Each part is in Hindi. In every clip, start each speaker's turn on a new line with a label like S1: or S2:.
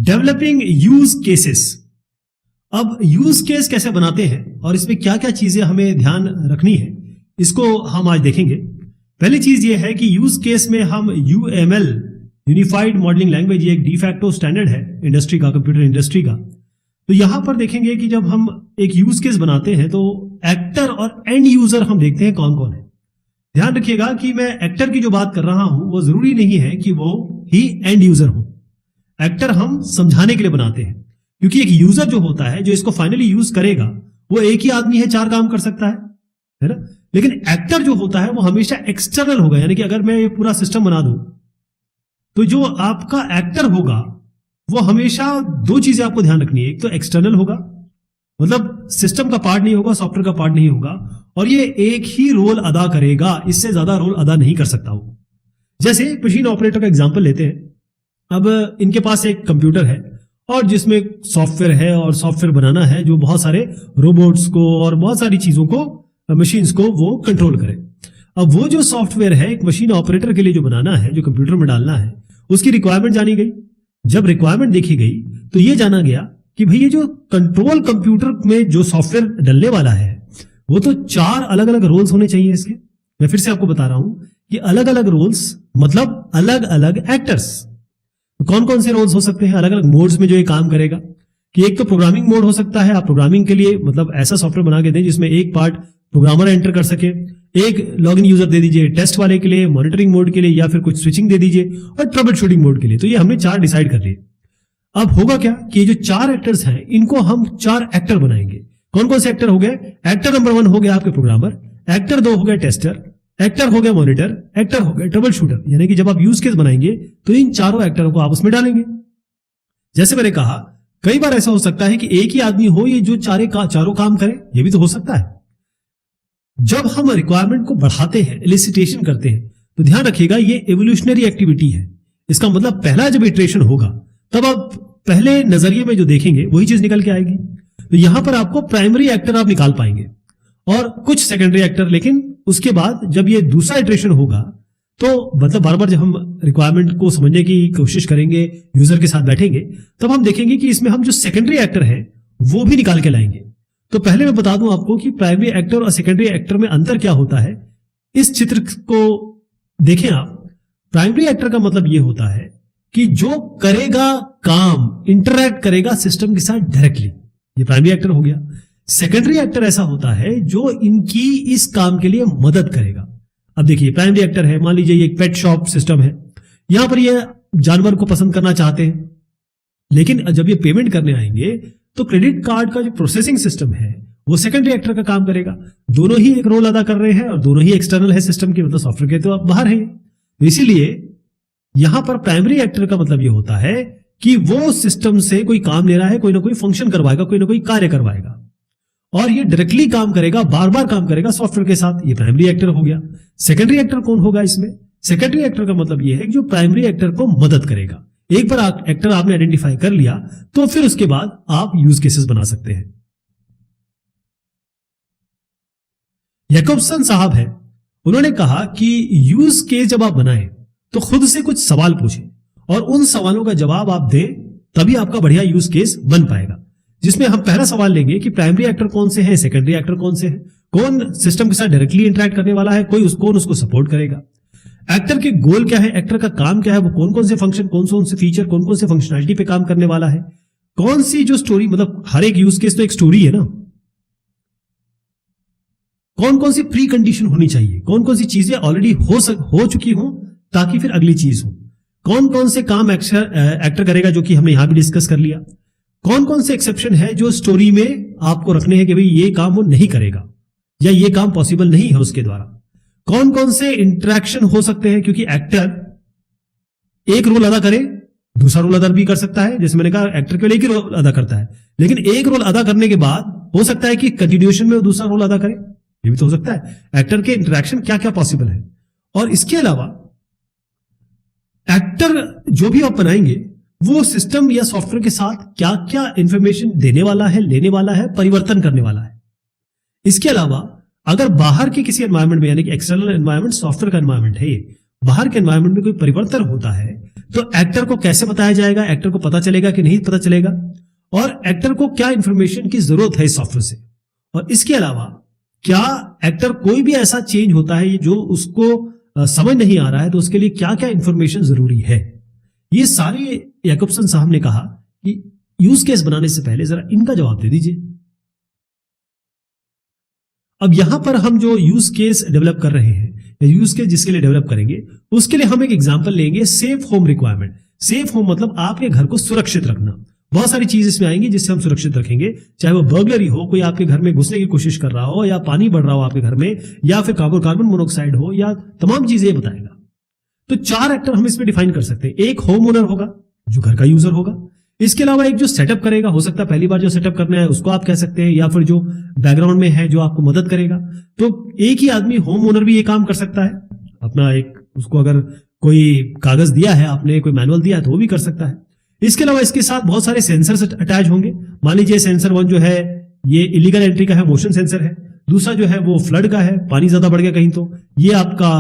S1: Developing use cases. अब यूज केस कैसे बनाते हैं और इसमें क्या क्या चीजें हमें ध्यान रखनी है, इसको हम आज देखेंगे। पहली चीज ये है कि यूज केस में हम UML यूनिफाइड मॉडलिंग लैंग्वेज, ये एक डिफैक्टो स्टैंडर्ड है इंडस्ट्री का, कंप्यूटर इंडस्ट्री का। तो यहां पर देखेंगे कि जब हम एक यूज केस बनाते हैं तो एक्टर और एंड यूजर हम देखते हैं कौन कौन है। ध्यान रखिएगा कि मैं एक्टर की जो बात कर रहा हूं वो जरूरी नहीं है कि वो ही एंड यूजर हो। एक्टर हम समझाने के लिए बनाते हैं, क्योंकि एक यूजर जो होता है, जो इसको फाइनली यूज करेगा, वो एक ही आदमी है, 4 काम कर सकता है ना। लेकिन एक्टर जो होता है वो हमेशा एक्सटर्नल होगा, यानी कि अगर मैं ये पूरा सिस्टम बना दूं तो जो आपका एक्टर होगा वो हमेशा 2 चीजें आपको ध्यान रखनी है। एक तो एक्सटर्नल होगा, मतलब सिस्टम का पार्ट नहीं होगा, सॉफ्टवेयर का पार्ट नहीं होगा, और ये एक ही रोल अदा करेगा, इससे ज्यादा रोल अदा नहीं कर सकता वो। जैसे मशीन ऑपरेटर का एग्जांपल लेते हैं। अब इनके पास एक कंप्यूटर है और जिसमें सॉफ्टवेयर है, और सॉफ्टवेयर बनाना है जो बहुत सारे रोबोट्स को और बहुत सारी चीजों को, मशीन्स को वो कंट्रोल करे। अब वो जो सॉफ्टवेयर है एक मशीन ऑपरेटर के लिए जो बनाना है, जो कंप्यूटर में डालना है, उसकी रिक्वायरमेंट जानी गई। जब रिक्वायरमेंट देखी गई तो ये जाना गया कि भाई ये जो कंट्रोल कंप्यूटर में जो सॉफ्टवेयर डलने वाला है वो तो 4 अलग अलग रोल्स होने चाहिए इसके। मैं फिर से आपको बता रहा हूं कि अलग अलग रोल्स मतलब अलग अलग एक्टर्स। कौन कौन से रोल्स हो सकते हैं अलग अलग मोड्स में जो ये काम करेगा? कि एक तो प्रोग्रामिंग मोड हो सकता है, आप प्रोग्रामिंग के लिए मतलब ऐसा सॉफ्टवेयर बना के दें जिसमें एक पार्ट प्रोग्रामर एंटर कर सके, एक लॉगिन यूजर दे दीजिए टेस्ट वाले के लिए, मॉनिटरिंग मोड के लिए, या फिर कुछ स्विचिंग दे दीजिए, और ट्रबल शूटिंग मोड के लिए। तो ये हमने 4 डिसाइड कर लिए। अब होगा क्या कि ये जो 4 एक्टर्स हैं इनको हम 4 एक्टर बनाएंगे। कौन कौन से एक्टर हो गए? एक्टर नंबर 1 हो गया आपके प्रोग्रामर, एक्टर 2 हो गया टेस्टर, एक्टर हो गया मॉनिटर, एक्टर हो गया ट्रबल शूटर। यानी कि जब आप यूज केस बनाएंगे तो इन चारों एक्टरों को आप उसमें डालेंगे। जैसे मैंने कहा, कई बार ऐसा हो सकता है कि एक ही आदमी हो ये जो चारों काम करे, ये भी तो हो सकता है। जब हम रिक्वायरमेंट को बढ़ाते हैं, एलिसिटेशन करते हैं, तो ध्यान रखिएगा ये एवोल्यूशनरी एक्टिविटी है। इसका मतलब पहला जब इटरेशन होगा तब आप पहले नजरिए में जो देखेंगे वही चीज निकल के आएगी। तो यहां पर आपको प्राइमरी एक्टर आप निकाल पाएंगे और कुछ सेकेंडरी एक्टर। लेकिन उसके बाद जब ये दूसरा इटरेशन होगा तो मतलब बार बार जब हम रिक्वायरमेंट को समझने की कोशिश करेंगे, यूजर के साथ बैठेंगे, तब हम देखेंगे कि इसमें हम जो सेकेंडरी एक्टर है वो भी निकाल के लाएंगे। तो पहले मैं बता दूं आपको कि प्राइमरी एक्टर और सेकेंडरी एक्टर में अंतर क्या होता है। इस चित्र को देखें आप। प्राइमरी एक्टर का मतलब यह होता है कि जो करेगा काम, इंटरैक्ट करेगा सिस्टम के साथ डायरेक्टली, ये प्राइमरी एक्टर हो गया। सेकेंडरी एक्टर ऐसा होता है जो इनकी इस काम के लिए मदद करेगा। अब देखिए प्राइमरी एक्टर है, मान लीजिए ये एक पेट शॉप सिस्टम है, यहां पर ये जानवर को पसंद करना चाहते हैं, लेकिन जब ये पेमेंट करने आएंगे तो क्रेडिट कार्ड का जो प्रोसेसिंग सिस्टम है वो सेकेंडरी एक्टर का काम करेगा। दोनों ही एक रोल अदा कर रहे हैं और दोनों ही एक्सटर्नल है सिस्टम के, मतलब सॉफ्टवेयर के तो बाहर है। तो इसीलिए यहां पर प्राइमरी एक्टर का मतलब ये होता है कि वो सिस्टम से कोई काम ले रहा है, कोई ना कोई फंक्शन करवाएगा, कोई ना कोई कार्य करवाएगा, और ये डायरेक्टली काम करेगा, बार बार काम करेगा सॉफ्टवेयर के साथ। ये प्राइमरी एक्टर हो गया। सेकेंडरी एक्टर कौन होगा इसमें? सेकेंडरी एक्टर का मतलब ये है कि जो प्राइमरी एक्टर को मदद करेगा। एक बार एक्टर आपने आइडेंटिफाई कर लिया तो फिर उसके बाद आप यूज केसेस बना सकते हैं। जैकबसन साहब है, उन्होंने कहा कि यूज केस जब आप बनाएं तो खुद से कुछ सवाल पूछें और उन सवालों का जवाब आप दें, तभी आपका बढ़िया यूज केस बन पाएगा। जिसमें हम पहला सवाल लेंगे कि प्राइमरी एक्टर कौन से हैं, सेकेंडरी एक्टर कौन से हैं, कौन सिस्टम के साथ डायरेक्टली इंटरैक्ट करने वाला है, कौन उसको सपोर्ट करेगा, एक्टर के गोल क्या है, एक्टर का काम क्या है, वो कौन कौन से फंक्शन, कौन कौन से फीचर, कौन कौन से फंक्शनैलिटी पे काम करने वाला है, कौन सी जो स्टोरी, मतलब हर एक यूज केस तो एक स्टोरी है ना, कौन कौन सी प्री कंडीशन होनी चाहिए, कौन कौन सी चीजें ऑलरेडी हो चुकी हो ताकि फिर अगली चीज हो, कौन कौन से काम एक्टर करेगा जो कि हमने यहां भी डिस्कस कर लिया, कौन कौन से एक्सेप्शन है जो स्टोरी में आपको रखने हैं कि भाई ये काम वो नहीं करेगा या ये काम पॉसिबल नहीं है उसके द्वारा, कौन कौन से इंटरेक्शन हो सकते हैं, क्योंकि एक्टर एक रोल अदा करे दूसरा रोल अदा भी कर सकता है। जैसे मैंने कहा एक्टर केवल एक ही रोल अदा करता है, लेकिन एक रोल अदा करने के बाद हो सकता है कि कंटिन्यूएशन में वो दूसरा रोल अदा करे, ये भी तो हो सकता है। एक्टर के इंटरेक्शन क्या क्या पॉसिबल है। और इसके अलावा एक्टर जो भी आप बनाएंगे वो सिस्टम या सॉफ्टवेयर के साथ क्या क्या इंफॉर्मेशन देने वाला है, लेने वाला है, परिवर्तन करने वाला है। इसके अलावा अगर बाहर के किसी एनवायरमेंट में, यानी कि एक्सटर्नल एनवायरमेंट सॉफ्टवेयर का एनवायरमेंट है, बाहर के एनवायरमेंट में कोई परिवर्तन होता है तो एक्टर को कैसे बताया जाएगा, एक्टर को पता चलेगा कि नहीं पता चलेगा, और एक्टर को क्या इंफॉर्मेशन की जरूरत है इस सॉफ्टवेयर से, और इसके अलावा क्या एक्टर कोई भी ऐसा चेंज होता है जो उसको समझ नहीं आ रहा है तो उसके लिए क्या क्या इंफॉर्मेशन जरूरी है। ये सारे याकूबसन साहब ने कहा कि यूज केस बनाने से पहले जरा इनका जवाब दे दीजिए। अब यहां पर हम जो यूज केस डेवलप कर रहे हैं या यूज केस जिसके लिए डेवलप करेंगे उसके लिए हम एक एग्जांपल लेंगे, safe home requirement. Safe home मतलब आपके घर को सुरक्षित रखना। बहुत सारी चीज इसमें आएंगी जिससे हम सुरक्षित रखेंगे, चाहे वो बर्गलरी हो, कोई आपके घर में घुसने की कोशिश कर रहा हो, या पानी बढ़ रहा हो आपके घर में, या फिर कार्बन मोनोऑक्साइड हो, या तमाम चीजें बताएगा। तो 4 एक्टर हम इसमें डिफाइन कर सकते हैं। एक होम ओनर होगा जो घर का यूजर होगा, इसके अलावा एक जो सेटअप करेगा, हो सकता है पहली बार जो सेटअप करना है उसको आप कह सकते हैं, या फिर जो बैकग्राउंड में है जो आपको मदद करेगा। तो एक ही आदमी होम ओनर भी ये काम कर सकता है अपना, एक उसको अगर कोई कागज दिया है आपने, कोई मैनुअल दिया है तो वो भी कर सकता है। इसके अलावा इसके साथ बहुत सारे सेंसर्स अटैच होंगे। मान लीजिए सेंसर 1 जो है ये इलीगल एंट्री का है, मोशन सेंसर है। दूसरा जो है वो फ्लड का है, पानी ज्यादा बढ़ गया कहीं तो ये आपका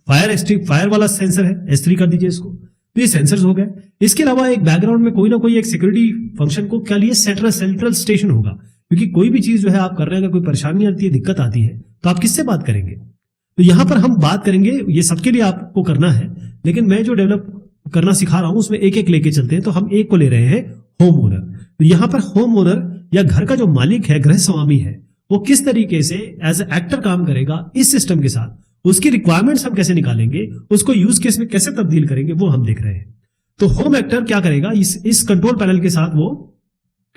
S1: फायर वाला सेंसर है, S3 कर दीजिए इसको। तो ये सेंसर्स हो गए। इसके अलावा एक बैकग्राउंड में कोई ना कोई एक सिक्योरिटी फंक्शन को क्या लिए सेंट्रल स्टेशन होगा, क्योंकि कोई भी चीज जो है आप कर रहे हैं, अगर कोई परेशानी आती है, दिक्कत आती है, तो आप किससे बात करेंगे। तो यहां पर हम बात करेंगे, ये सबके लिए आपको करना है, लेकिन मैं जो डेवलप करना सिखा रहा हूं उसमें एक एक लेके चलते हैं। तो हम एक को ले रहे हैं, होम ओनर। तो यहां पर होम ओनर या घर का जो मालिक है, गृह स्वामी है, वो किस तरीके से एज ए एक्टर काम करेगा इस सिस्टम के साथ, उसकी रिक्वायरमेंट्स हम कैसे निकालेंगे, उसको यूज केस में कैसे तब्दील करेंगे, वो हम देख रहे हैं। तो होम एक्टर क्या करेगा, इस कंट्रोल पैनल के साथ वो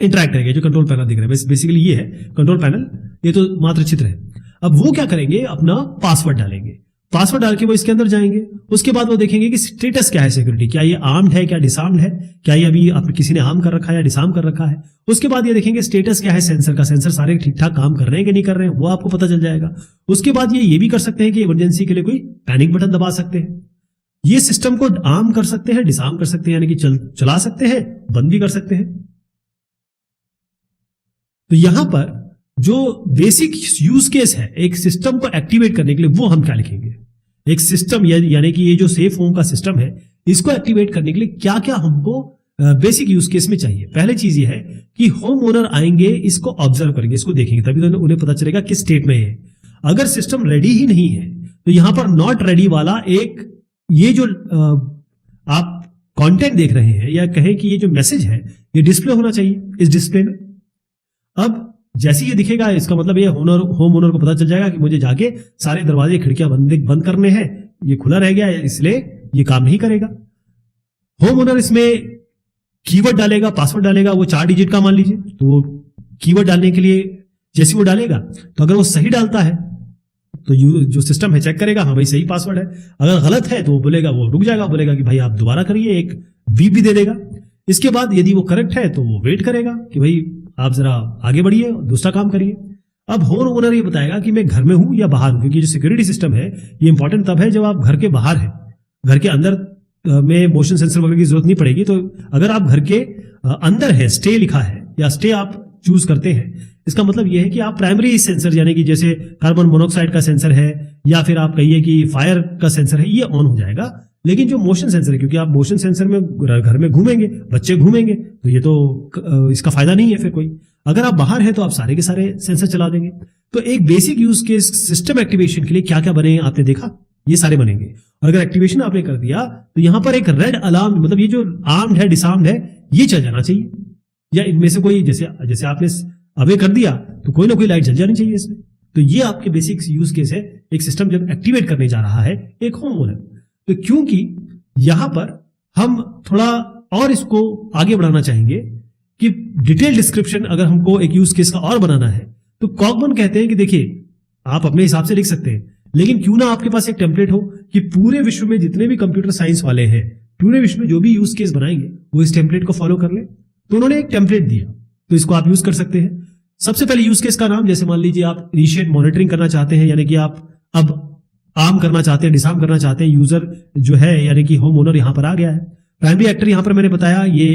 S1: इंटरेक्ट करेगा। जो कंट्रोल पैनल दिख रहा है बेसिकली ये है कंट्रोल पैनल, ये तो मात्र चित्र है। अब वो क्या करेंगे, अपना पासवर्ड डालेंगे। पासवर्ड डाल के वो इसके अंदर जाएंगे। उसके बाद वो देखेंगे कि स्टेटस क्या है सिक्योरिटी, क्या ये आर्म्ड है, क्या डिसआर्म्ड है, क्या ये अभी किसी ने आर्म कर रखा है या डिसआर्म कर रखा है। उसके बाद ये देखेंगे स्टेटस क्या है सेंसर का, सेंसर सारे ठीक ठाक काम कर रहे हैं कि नहीं कर रहे हैं, वो आपको पता चल जाएगा। उसके बाद ये भी कर सकते हैं कि इमरजेंसी के लिए कोई पैनिक बटन दबा सकते हैं। ये सिस्टम को आर्म कर सकते हैं, डिसआर्म कर सकते हैं, यानी कि चला सकते हैं, बंद भी कर सकते हैं। तो यहां पर जो बेसिक यूज केस है एक सिस्टम को एक्टिवेट करने के लिए, वो हम क्या लिखेंगे। एक सिस्टम यानी कि ये जो सेफ होम का सिस्टम है, इसको एक्टिवेट करने के लिए क्या क्या हमको बेसिक यूज केस में चाहिए। पहले चीज ये है कि होम ओनर आएंगे, इसको ऑब्जर्व करेंगे, इसको देखेंगे, तभी तो उन्हें पता चलेगा किस स्टेट में है। अगर सिस्टम रेडी ही नहीं है तो यहां पर नॉट रेडी वाला एक ये जो आप कंटेंट देख रहे हैं, या कहें कि ये जो मैसेज है, ये डिस्प्ले होना चाहिए इस डिस्प्ले में। अब जैसे ये दिखेगा, इसका मतलब ये होम ओनर को पता चल जाएगा कि मुझे जाके सारे दरवाजे खिड़कियां बंद करने हैं, ये खुला रह गया है, इसलिए ये काम नहीं करेगा। होम ओनर इसमें कीवर्ड डालेगा, पासवर्ड डालेगा, वो 4 डिजिट का मान लीजिए। तो वो कीवर्ड डालने के लिए जैसे वो डालेगा, तो अगर वो सही डालता है तो जो सिस्टम है चेक करेगा, हाँ भाई सही पासवर्ड है। अगर गलत है तो वो बोलेगा, वो रुक जाएगा, बोलेगा कि भाई आप दोबारा करिए, एक बीप भी दे देगा। इसके बाद यदि वो करेक्ट है तो वो वेट करेगा कि भाई आप जरा आगे बढ़िए, दूसरा काम करिए। अब होम ओनर ये बताएगा कि मैं घर में हूं या बाहर हूं, क्योंकि जो सिक्योरिटी सिस्टम है ये इंपॉर्टेंट तब है जब आप घर के बाहर है। घर के अंदर में मोशन सेंसर वगैरह की जरूरत नहीं पड़ेगी। तो अगर आप घर के अंदर है, स्टे लिखा है या स्टे आप चूज करते हैं, इसका मतलब यह है कि आप प्राइमरी सेंसर यानी कि जैसे कार्बन मोनोऑक्साइड का सेंसर है, या फिर आप कहिए कि फायर का सेंसर है, ये ऑन हो जाएगा। लेकिन जो मोशन सेंसर है, क्योंकि आप मोशन सेंसर में घर में घूमेंगे, बच्चे घूमेंगे, तो ये तो इसका फायदा नहीं है फिर कोई। अगर आप बाहर हैं तो आप सारे के सारे सेंसर चला देंगे। तो एक बेसिक यूज के सिस्टम एक्टिवेशन के लिए क्या क्या बने आपने देखा, ये सारे बनेंगे। और अगर एक्टिवेशन आपने कर दिया तो यहां पर एक रेड अलार्म, मतलब ये जो आर्म्ड है, डिसआर्म्ड है, ये चल जाना चाहिए। या इनमें से कोई जैसे आपने अवे कर दिया तो कोई ना कोई लाइट जल जानी चाहिए इसमें। तो ये आपके बेसिक यूज केस है एक सिस्टम जब एक्टिवेट करने जा रहा है एक होम ओनर। तो क्योंकि यहां पर हम थोड़ा और इसको आगे बढ़ाना चाहेंगे कि डिटेल डिस्क्रिप्शन अगर हमको एक यूज केस का और बनाना है, तो कॉगमन कहते हैं कि देखिए आप अपने हिसाब से लिख सकते हैं, लेकिन क्यों ना आपके पास एक टेम्पलेट हो कि पूरे विश्व में जितने भी कंप्यूटर साइंस वाले हैं, पूरे विश्व में जो भी यूज केस बनाएंगे वो इस टेम्पलेट को फॉलो कर ले। तो उन्होंने एक टेम्पलेट दिया, तो इसको आप यूज कर सकते हैं। सबसे पहले यूज केस का नाम, जैसे मान लीजिए आप इनिशिएट मॉनिटरिंग करना चाहते हैं, यानी कि आप अब आर्म करना चाहते हैं, डिसआर्म करना चाहते हैं। यूजर जो है यानी कि होम ओनर यहां पर आ गया है। प्राइमरी एक्टर यहां पर मैंने बताया ये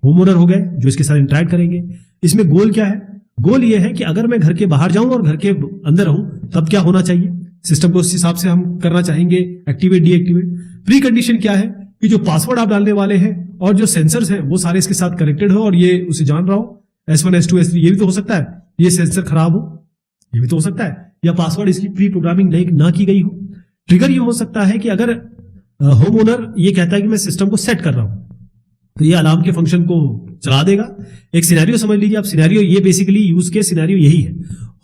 S1: होम ओनर हो गए जो इसके साथ इंटरेक्ट करेंगे। इसमें गोल क्या है, गोल ये है कि अगर मैं घर के बाहर जाऊं और घर के अंदर रहूं तब क्या होना चाहिए, सिस्टम को उस हिसाब से हम करना चाहेंगे एक्टिवेट डीएक्टिवेट। प्री कंडीशन क्या है, कि जो पासवर्ड आप डालने वाले हैं और जो सेंसर्स हैं वो सारे इसके साथ कनेक्टेड हो और ये उसे जान रहा हो। S1 S2 S3 ये भी तो हो सकता है, ये सेंसर खराब हो, ये भी तो हो सकता है, या पासवर्ड इसकी प्री प्रोग्रामिंग ना की गई हो। ट्रिगर ये हो सकता है कि अगर होम ओनर ये कहता है कि मैं सिस्टम को सेट कर रहा हूं, तो ये अलार्म के फंक्शन को चला देगा। एक सिनेरियो समझ लीजिए आप, सिनेरियो ये बेसिकली यूज के सिनेरियो यही है।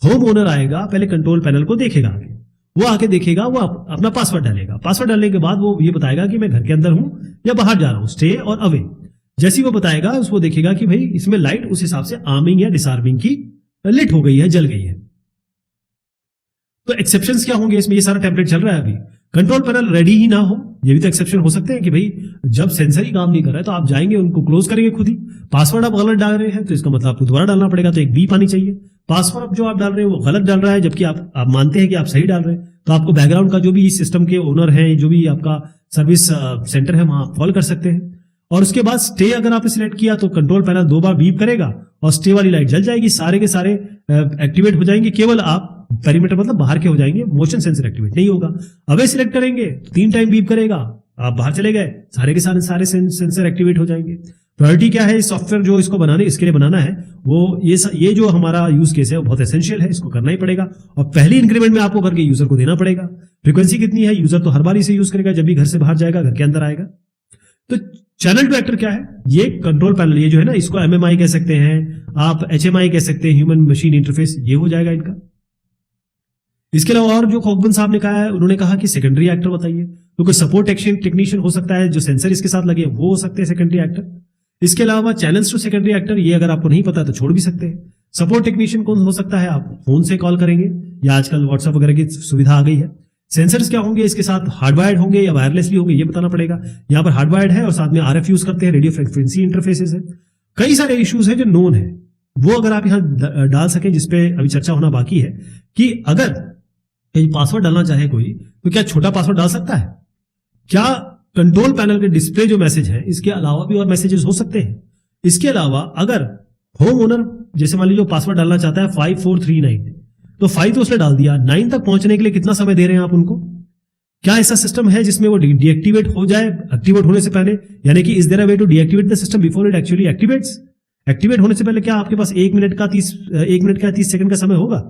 S1: होम ओनर आएगा, पहले कंट्रोल पैनल को देखेगा, आगे वो आके देखेगा, वो अपना पासवर्ड डालेगा। पासवर्ड डालने के बाद वो ये बताएगा कि मैं घर के अंदर हूं या बाहर जा रहा हूं, स्टे और अवे। जैसे वो बताएगा उसको देखेगा कि भाई इसमें लाइट उस हिसाब से आर्मिंग या डिसआर्मिंग की लिट हो गई है, जल गई है। तो एक्सेप्शंस क्या होंगे इसमें? ये सारा टेम्पलेट चल रहा है अभी। कंट्रोल पैनल रेडी ही ना हो, ये भी तो एक्सेप्शन हो सकते हैं कि भाई जब सेंसर ही काम नहीं कर रहा है तो आप जाएंगे उनको क्लोज करेंगे खुद ही। पासवर्ड आप गलत डाल रहे हैं तो इसका मतलब आपको दोबारा डालना पड़ेगा, तो एक बीप आनी चाहिए। पासवर्ड जो आप डाल रहे हैं वो गलत डाल रहा है जबकि आप मानते हैं कि आप सही डाल रहे हैं, तो आपको बैकग्राउंड का जो भी इस सिस्टम के ओनर है, जो भी आपका सर्विस सेंटर है, वहां कॉल कर सकते हैं। और उसके बाद स्टे अगर आपने सिलेक्ट किया तो कंट्रोल पैनल 2 बार बीप करेगा और स्टे वाली लाइट जल जाएगी, सारे के सारे एक्टिवेट हो जाएंगे। केवल आप पेरीमीटर मतलब बाहर के हो जाएंगे, मोशन सेंसर एक्टिवेट नहीं होगा। अवे सिलेक्ट करेंगे 3 टाइम बीप करेगा, आप बाहर चले गए, सारे के सारे सेंसर एक्टिवेट हो जाएंगे। प्रायोरिटी क्या है इस सॉफ्टवेयर जो इसको बनाने इसके लिए बनाना है, वो ये जो हमारा यूज केस है वो बहुत एसेंशियल है, इसको करना ही पड़ेगा और पहली इंक्रीमेंट में आपको करके यूजर को देना पड़ेगा। फ्रीक्वेंसी कितनी है? यूजर तो हर बार इसे यूज करेगा, जब भी घर से बाहर जाएगा, घर के अंदर आएगा। तो चैनल टू एक्टर क्या है? ये कंट्रोल पैनल, ये जो है ना, इसको MMI कह सकते हैं, आप HMI कह सकते हैं, ह्यूमन मशीन इंटरफेस, ये हो जाएगा इनका। इसके अलावा और जो खोकबन साहब ने कहा है, उन्होंने कहा कि सेकेंडरी एक्टर बताइए, तो कोई सपोर्ट एक्शन टेक्नीशियन हो सकता है, जो सेंसर इसके साथ लगे वो हो सकते हैं सेकेंडरी एक्टर। इसके अलावा चैनल्स टू सेकेंडरी एक्टर, ये अगर आपको नहीं पता तो छोड़ भी सकते हैं। सपोर्ट टेक्नीशियन कौन हो सकता है? आप फोन से कॉल करेंगे या आजकल व्हाट्सएप वगैरह की सुविधा आ गई है। सेंसर्स क्या होंगे इसके साथ? हार्डवायर्ड होंगे या वायरलेसली होंगे, ये बताना पड़ेगा। यहाँ पर हार्डवायर्ड है और साथ में RF यूज करते हैं, रेडियो फ्रिक्वेंसी इंटरफेसेस है। कई सारे इश्यूज हैं जो नोन है, वो अगर आप यहाँ डाल सकें, जिसपे अभी चर्चा होना बाकी है कि अगर पासवर्ड डालना चाहे कोई तो क्या छोटा पासवर्ड डाल सकता है? क्या कंट्रोल पैनल के डिस्प्ले जो मैसेज है इसके अलावा भी और मैसेजेस हो सकते हैं? इसके अलावा अगर होम ओनर जैसे मान लीजिए पासवर्ड डालना चाहता है 5439, तो 5 तो उसने डाल दिया, 9 तक पहुंचने के लिए कितना समय दे रहे हैं आप उनको? क्या ऐसा सिस्टम है जिसमें वो डीएक्टिवेट हो जाए एक्टिवेट होने से पहले? यानी कि is there a way to deactivate the system before it actually activates? Activate होने से पहले क्या आपके पास 1 मिनट का 30 सेकंड का समय होगा?